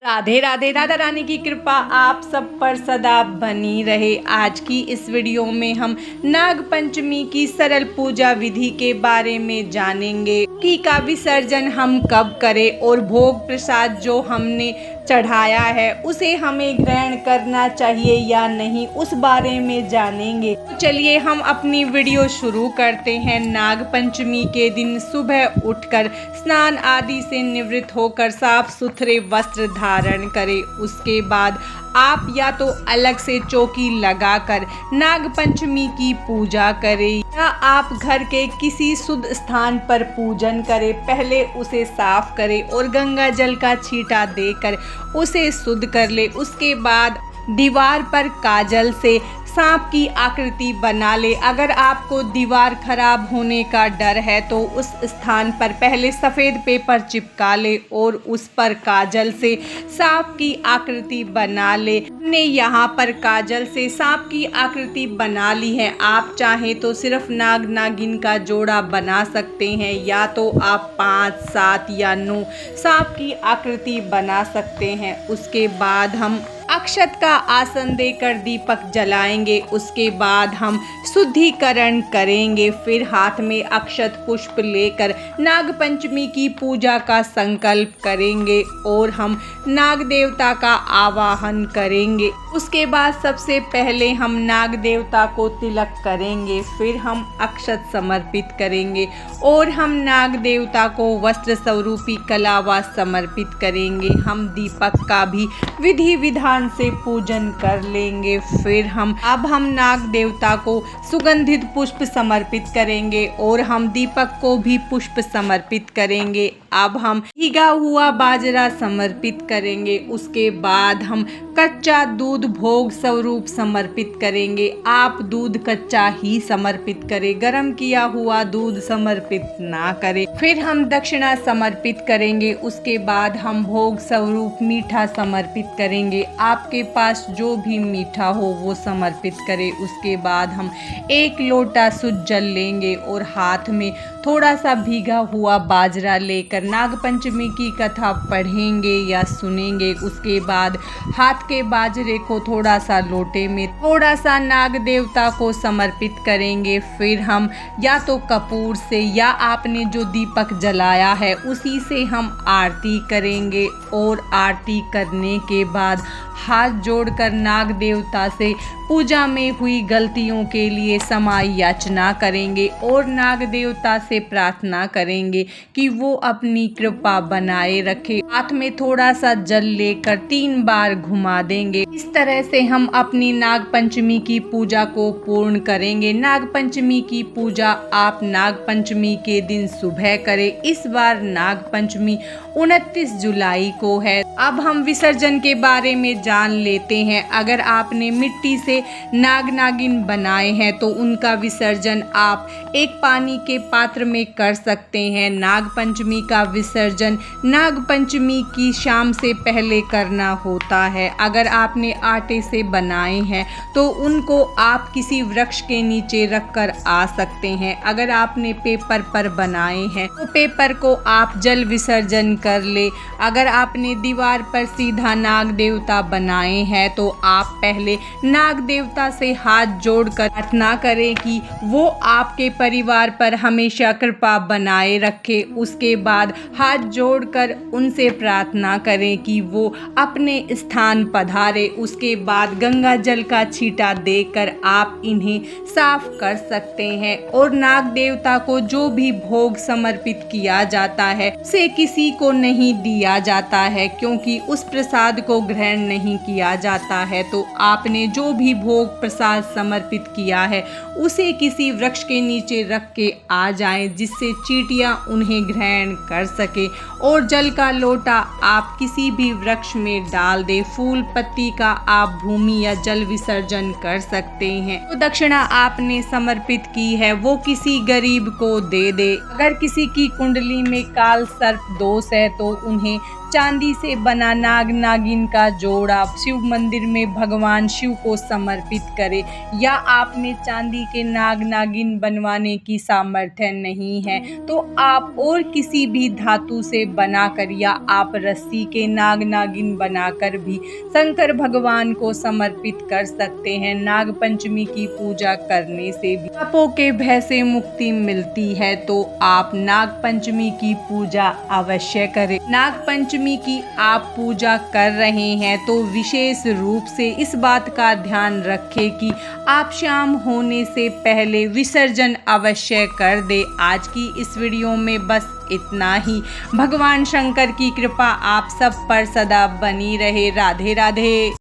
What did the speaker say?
राधे राधे। राधा रानी की कृपा आप सब पर सदा बनी रहे। आज की इस वीडियो में हम नाग पंचमी की सरल पूजा विधि के बारे में जानेंगे का विसर्जन हम कब करें और भोग प्रसाद जो हमने चढ़ाया है उसे हमें ग्रहण करना चाहिए या नहीं, उस बारे में जानेंगे। तो चलिए हम अपनी वीडियो शुरू करते हैं। नाग पंचमी के दिन सुबह उठकर स्नान आदि से निवृत्त होकर साफ सुथरे वस्त्र धारण करें। उसके बाद आप या तो अलग से चौकी लगाकर नाग पंचमी की पूजा करें या आप घर के किसी शुद्ध स्थान पर पूजन करें। पहले उसे साफ करें और गंगा जल का छींटा देकर उसे शुद्ध कर ले। उसके बाद दीवार पर काजल से सांप की आकृति बना ले। अगर आपको दीवार खराब होने का डर है तो उस स्थान पर पहले सफ़ेद पेपर चिपका ले और उस पर काजल से सांप की आकृति बना ले। हमने यहाँ पर काजल से सांप की आकृति बना ली है। आप चाहें तो सिर्फ नाग नागिन का जोड़ा बना सकते हैं या तो आप 5, 7 या 9 सांप की आकृति बना सकते हैं। उसके बाद हम अक्षत का आसन देकर दीपक जलाएंगे। उसके बाद हम शुद्धिकरण करेंगे। फिर हाथ में अक्षत पुष्प लेकर नाग पंचमी की पूजा का संकल्प करेंगे और हम नाग देवता का आवाहन करेंगे। उसके बाद सबसे पहले हम नाग देवता को तिलक करेंगे। फिर हम अक्षत समर्पित करेंगे और हम नाग देवता को वस्त्र स्वरूपी कलावा समर्पित करेंगे। हम दीपक का भी विधि विधान से पूजन कर लेंगे। फिर हम नाग देवता को सुगंधित पुष्प समर्पित करेंगे और हम दीपक को भी पुष्प समर्पित करेंगे। अब हम भीगा हुआ बाजरा समर्पित करेंगे। उसके बाद हम कच्चा दूध भोग स्वरूप समर्पित करेंगे। आप दूध कच्चा ही समर्पित करें, गर्म किया हुआ दूध समर्पित ना करें। फिर हम दक्षिणा समर्पित करेंगे। उसके बाद हम भोग स्वरूप मीठा समर्पित करेंगे। आपके पास जो भी मीठा हो वो समर्पित करें। उसके बाद हम 1 लोटा शुद्ध जल लेंगे और हाथ में थोड़ा सा भीगा हुआ बाजरा लेकर नाग पंचमी की कथा पढ़ेंगे या सुनेंगे। उसके बाद हाथ के बाजरे को थोड़ा सा लोटे में थोड़ा सा नाग देवता को समर्पित करेंगे। फिर हम या तो कपूर से या आपने जो दीपक जलाया है उसी से हम आरती करेंगे और आरती करने के बाद हाथ जोड़कर नाग देवता से पूजा में हुई गलतियों के लिए क्षमा याचना करेंगे और नाग देवता से प्रार्थना करेंगे कि वो अपनी कृपा बनाए रखे। हाथ में थोड़ा सा जल लेकर 3 बार घुमा देंगे। इस तरह से हम अपनी नाग पंचमी की पूजा को पूर्ण करेंगे। नाग पंचमी की पूजा आप नाग पंचमी के दिन सुबह करें। इस बार नाग पंचमी 29 जुलाई को है। अब हम विसर्जन के बारे में जान लेते हैं। अगर आपने मिट्टी से नाग नागिन बनाए हैं तो उनका विसर्जन आप एक पानी के पात्र में कर सकते हैं। नाग पंचमी का विसर्जन नाग पंचमी की शाम से पहले करना होता है। अगर आपने आटे से बनाए हैं तो उनको आप किसी वृक्ष के नीचे रखकर आ सकते हैं। अगर आपने पेपर पर बनाए हैं तो पेपर को आप जल विसर्जन कर ले। अगर आपने दीवार पर सीधा नाग देवता बनाए हैं तो आप पहले नाग देवता से हाथ जोड़कर प्रार्थना करें कि वो आपके परिवार पर हमेशा कृपा बनाए रखे। उसके बाद हाथ जोड़कर उनसे प्रार्थना करें कि वो अपने स्थान पधारे। उसके बाद गंगा जल का छींटा देकर आप इन्हें साफ कर सकते हैं और नाग देवता को जो भी भोग समर्पित किया जाता है उसे किसी को नहीं दिया जाता है, क्योंकि उस प्रसाद को ग्रहण नहीं किया जाता है। तो आपने जो भी भोग प्रसाद समर्पित किया है उसे किसी वृक्ष के नीचे रख के आ जाएं, जिससे चींटियां उन्हें ग्रहण कर सके। और जल का लोटा आप किसी भी वृक्ष में डाल दे। फूल पत्ती का आप भूमि या जल विसर्जन कर सकते हैं। तो दक्षिणा आपने समर्पित की है वो किसी गरीब को दे दे। अगर किसी की कुंडली में काल सर्प दोष है है तो उन्हें चांदी से बना नाग नागिन का जोड़ा शिव मंदिर में भगवान शिव को समर्पित करें। या आप में चांदी के नाग नागिन बनवाने की सामर्थ्य नहीं है तो आप और किसी भी धातु से बनाकर या आप रस्सी के नाग नागिन बनाकर भी शंकर भगवान को समर्पित कर सकते हैं। नाग पंचमी की पूजा करने से भी पापों के भय से मुक्ति मिलती है तो आप नाग पंचमी की पूजा अवश्य करें। नाग पंचमी की आप पूजा कर रहे हैं तो विशेष रूप से इस बात का ध्यान रखें कि आप शाम होने से पहले विसर्जन अवश्य कर दे। आज की इस वीडियो में बस इतना ही। भगवान शंकर की कृपा आप सब पर सदा बनी रहे। राधे राधे।